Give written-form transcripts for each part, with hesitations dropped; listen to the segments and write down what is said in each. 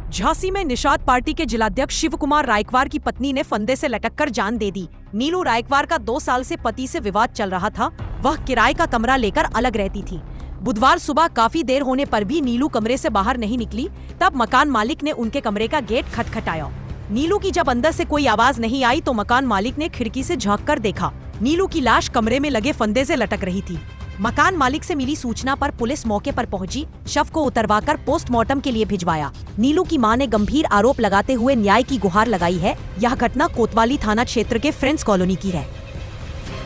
झांसी में निषाद पार्टी के जिलाध्यक्ष शिव कुमार रायकवार की पत्नी ने फंदे से लटककर जान दे दी। नीलू रायकवार का 2 साल से पति से विवाद चल रहा था। वह किराए का कमरा लेकर अलग रहती थी। बुधवार सुबह काफी देर होने पर भी नीलू कमरे से बाहर नहीं निकली। तब मकान मालिक ने उनके कमरे का गेट खटखटाया। नीलू की जब अंदर से कोई आवाज नहीं आई तो मकान मालिक ने खिड़की से झांककर देखा। नीलू की लाश कमरे में लगे फंदे से लटक रही थी। मकान मालिक से मिली सूचना पर पुलिस मौके पर पहुंची। शव को उतरवाकर पोस्टमार्टम के लिए भिजवाया। नीलू की मां ने गंभीर आरोप लगाते हुए न्याय की गुहार लगाई है। यह घटना कोतवाली थाना क्षेत्र के फ्रेंड्स कॉलोनी की है।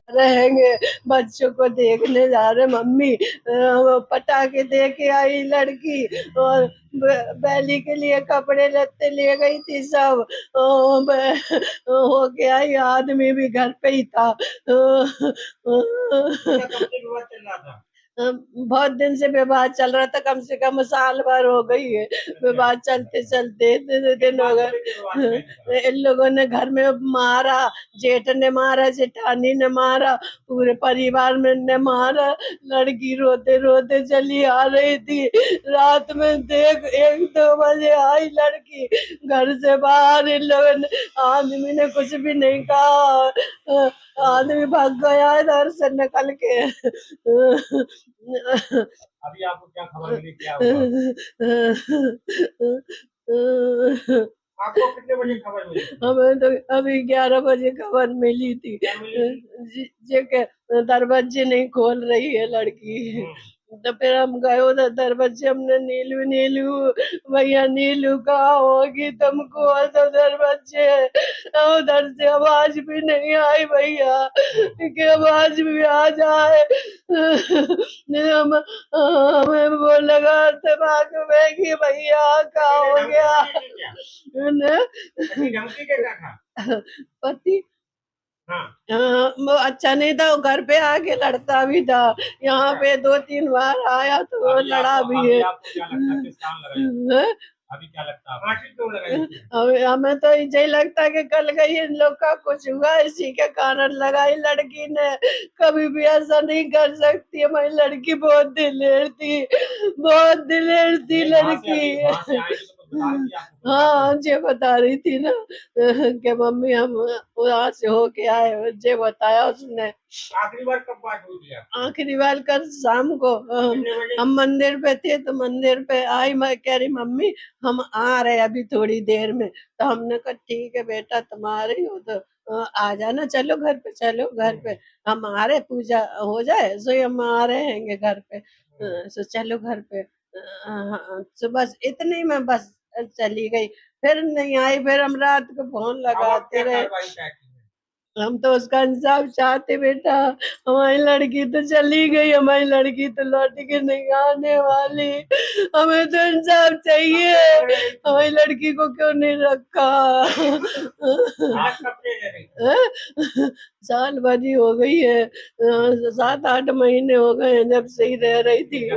रहेंगे बच्चों को देखने जा रहे मम्मी, पटाखे दे के आई लड़की और बैली के लिए कपड़े लत्ते ले गई थी सब। हो के आई, आदमी भी घर पे ही था। बहुत दिन से विवाद चल रहा था, कम से कम साल भर हो गई है विवाद चलते चलते। दिन हो गए। इन लोगों ने घर में मारा, जेठ ने मारा, जेठानी ने मारा, पूरे परिवार में ने मारा। लड़की रोते रोते चली आ रही थी। रात में देख 1-2 बजे आई लड़की घर से बाहर। इन लोगों ने, आदमी ने कुछ भी नहीं कहा। आदमी भाग गया इधर से निकल के। अभी आपको क्या खबर मिली, क्या हुआ? आपको कितने बजे खबर मिली? हमें तो अभी 11 बजे खबर मिली थी। दरवाजे नहीं खोल रही है लड़की। तो फिर हम गए उधर दरवाजे, हमने नीलू नीलू भैया नीलू कहाँ होगी, तुमको तो दरवाजे। उधर से आवाज भी नहीं आई भैया कि आवाज भी आ जाए। हमें वो लगा दिमाग में कि भैया कहाँ हो गया। पति वो अच्छा नहीं था, वो घर पे आके लड़ता भी था। यहाँ पे 2-3 बार आया तो वो लड़ा भी है। अभी क्या लगता है? हमें तो यही लगता है कि कल गई इन लोग का कुछ हुआ, इसी के कारण लगाई लड़की ने। कभी भी ऐसा नहीं कर सकती। हमारी लड़की बहुत दिलेर थी, बहुत दिलेर थी लड़की। हाँ, जे बता रही थी ना कि मम्मी हम वहाँ से होके आए, जे बताया उसने। आखिरी बार कब बात हुई थी? आखिरी बार कल शाम को हम मंदिर पे थे, तो मंदिर पे आई, मैं कह रही मम्मी हम आ रहे अभी थोड़ी देर में। तो हमने कहा ठीक है बेटा, तुम आ रही हो तो आ जाना, चलो घर पे, चलो घर पे। हम आ रहे, पूजा हो जाए सो हम आ रहे हैं घर पे। सो चलो घर पे। सो बस इतने में बस चली गई, फिर नहीं आई। फिर हम रात को फोन लगाते रहे। हम तो उसका इंसाफ चाहते बेटा। हमारी लड़की तो चली गई, हमारी लड़की तो लौट के नहीं आने वाली। हमें तो इंसाफ चाहिए। हमारी लड़की को क्यों नहीं रखा? साल भर ही हो गई है, 7-8 महीने हो गए हैं जब सही रह रही थी।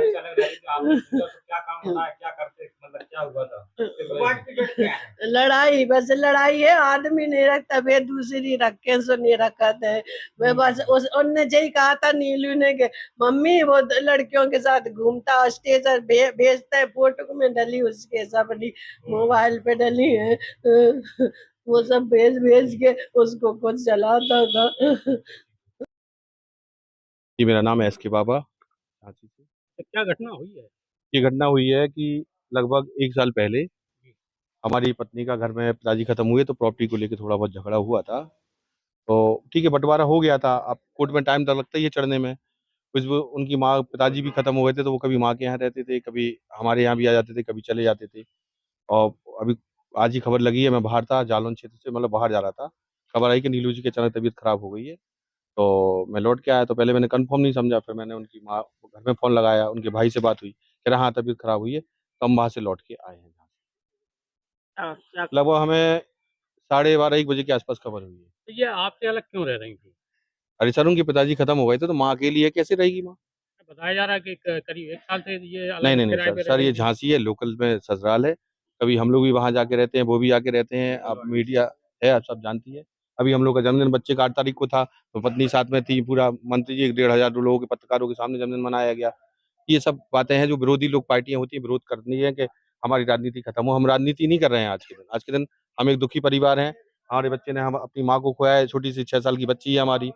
लड़ाई, बस लड़ाई है, आदमी नहीं रखता, वे दूसरी रखे सो नहीं रखा थे। मैं बस उनने यही कहा था नीलू ने कि मम्मी वो लड़कियों के साथ घूमता, स्टेज पर भेजता है, फोटो में डली उसके सब मोबाइल पे डली है। वो सब भेज भेज के उसको कुछ चलाता था। जी, मेरा नाम है एस के बाबा, झांसी से। तो क्या घटना हुई है? ये घटना हुई है कि लगभग 1 साल पहले हमारी पत्नी का घर में पिताजी खत्म हुए, तो प्रॉपर्टी को लेके थोड़ा बहुत झगड़ा हुआ था। तो ठीक है, बंटवारा हो गया था। अब कोर्ट में टाइम तो लगता ही है चढ़ने में। कुछ वो उनकी माँ, पिताजी भी खत्म हो गए थे, तो वो कभी माँ के यहाँ रहते थे, कभी हमारे यहाँ भी आ जाते थे, कभी चले जाते थे। और अभी आज ही खबर लगी है, मैं बाहर था, जालौन क्षेत्र से मतलब बाहर जा रहा था। खबर आई कि नीलू जी की अचानक तबीयत खराब हो गई है। तो मैं लौट के आया, तो पहले मैंने कंफर्म नहीं समझा, फिर मैंने उनकी माँ को घर में फ़ोन लगाया, उनके भाई से बात हुई, कह रहा हाँ तबीयत खराब हुई है, तो हम वहाँ से लौट के आए हैं। लगभग हमें 12:30-1 बजे के आसपास खबर हुई है। तो ये आपसे अलग क्यों रह रही थी? अरे सर, उनके पिताजी खत्म हो गए थे, तो माँ अकेली है, कैसे रहेगी माँ? बताया जा रहा है कि करीब 1 साल से ये नहीं अलग नहीं नहीं किराए सर, पे रह सर रही ये थी। झांसी है, लोकल में ससुराल है। कभी हम लोग भी वहाँ जाके रहते हैं, वो भी आके रहते हैं। अब मीडिया है, आप सब जानती है। अभी हम लोग का जन्मदिन बच्चे का 8 तारीख को था, तो पत्नी साथ में थी। पूरा मंत्री जी 1,500 लोगों के, पत्रकारों के सामने जन्मदिन मनाया गया। ये सब बातें हैं जो विरोधी लोग पार्टियां होती हैं, विरोध करनी है कि हमारी राजनीति खत्म हो। हम राजनीति नहीं कर रहे हैं आज के दिन। आज के दिन हम एक दुखी परिवार हैं। हमारे बच्चे ने हम अपनी माँ को खोया है, छोटी सी 6 साल की बच्ची है हमारी,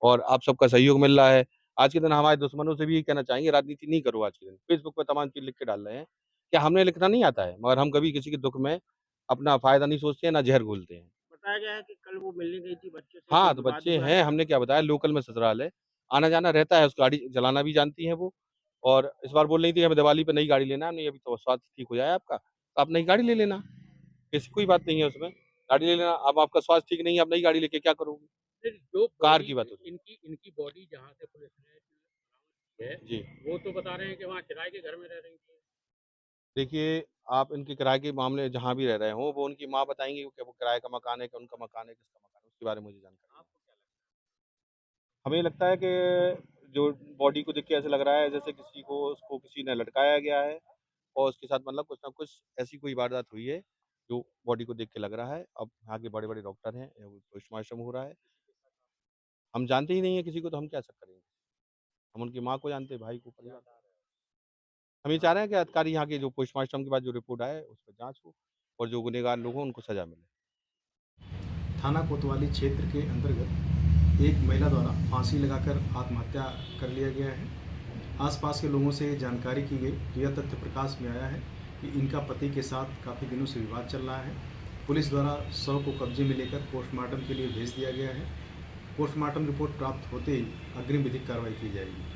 और आप सबका सहयोग मिल रहा है। आज के दिन हमारे दुश्मनों से भी ये कहना चाहेंगे, राजनीति नहीं करो आज के दिन। फेसबुक पे तमाम चीज़ लिख के डाल रहे हैं। क्या हमें लिखना नहीं आता है? मगर हम कभी किसी के दुःख में अपना फ़ायदा नहीं सोचते हैं, ना ज़हर घोलते हैं। बताया गया है कि कल वो मिलने गई थी बच्चे से, हाँ, कोई तो विवाद बच्चे हुआ हैं, है। हमने क्या बताया, लोकल में ससुराल है, आना-जाना रहता है, उस गाड़ी चलाना भी जानती हैं वो। और इस बार बोल रही थी हमें दिवाली पे नई गाड़ी लेना है, हमने अभी तो स्वास्थ्य ठीक हो जाए आपका, तो आप नई गाड़ी ले लेना, ऐसी कोई बात नहीं है उसमें, गाड़ी ले लेना। अब आपका स्वास्थ्य ठीक नहीं है, आप नई गाड़ी लेके क्या करोगे? फिर जो कार बॉडी की बात होती इनकी बॉडी जहाँ से पुलिस ने है, जी। वो तो बता रहे हैं कि वहाँ किराए के घर में रह रही थी। देखिए, आप इनके किराए के मामले जहाँ भी रह रहे हों, वो उनकी माँ बताएँगी कि वो किराए का मकान है, कि उनका मकान है, किसका मकान है, उसके बारे में मुझे जानकारी नहीं। हमें लगता है कि जो बॉडी को देख के ऐसा लग रहा है जैसे किसी को उसको किसी ने लटकाया गया है, और उसके साथ मतलब कुछ ना कुछ ऐसी कोई वारदात हुई है, जो बॉडी को देख के लग रहा है। अब यहाँ के बड़े-बड़े डॉक्टर हैं, पोस्टमार्टम हो रहा है। हम जानते ही नहीं है किसी को, तो हम क्या सब करेंगे? हम उनकी माँ को जानते हैं, भाई को, परिवार को। हम ये चाह रहे हैं कि अधिकारी यहाँ के जो पोस्टमार्टम के बाद जो रिपोर्ट आए, उस पे जाँच हो, और जो गुनहगार लोग हों, उनको सज़ा मिले। थाना कोतवाली क्षेत्र के अंतर्गत एक महिला द्वारा फांसी लगाकर आत्महत्या कर लिया गया है। आसपास के लोगों से जानकारी की गई तो यह तथ्य प्रकाश में आया है कि इनका पति के साथ काफ़ी दिनों से विवाद चल रहा है। पुलिस द्वारा शव को कब्जे में लेकर पोस्टमार्टम के लिए भेज दिया गया है। पोस्टमार्टम रिपोर्ट प्राप्त होते ही अग्रिम विधिक कार्रवाई की जाएगी।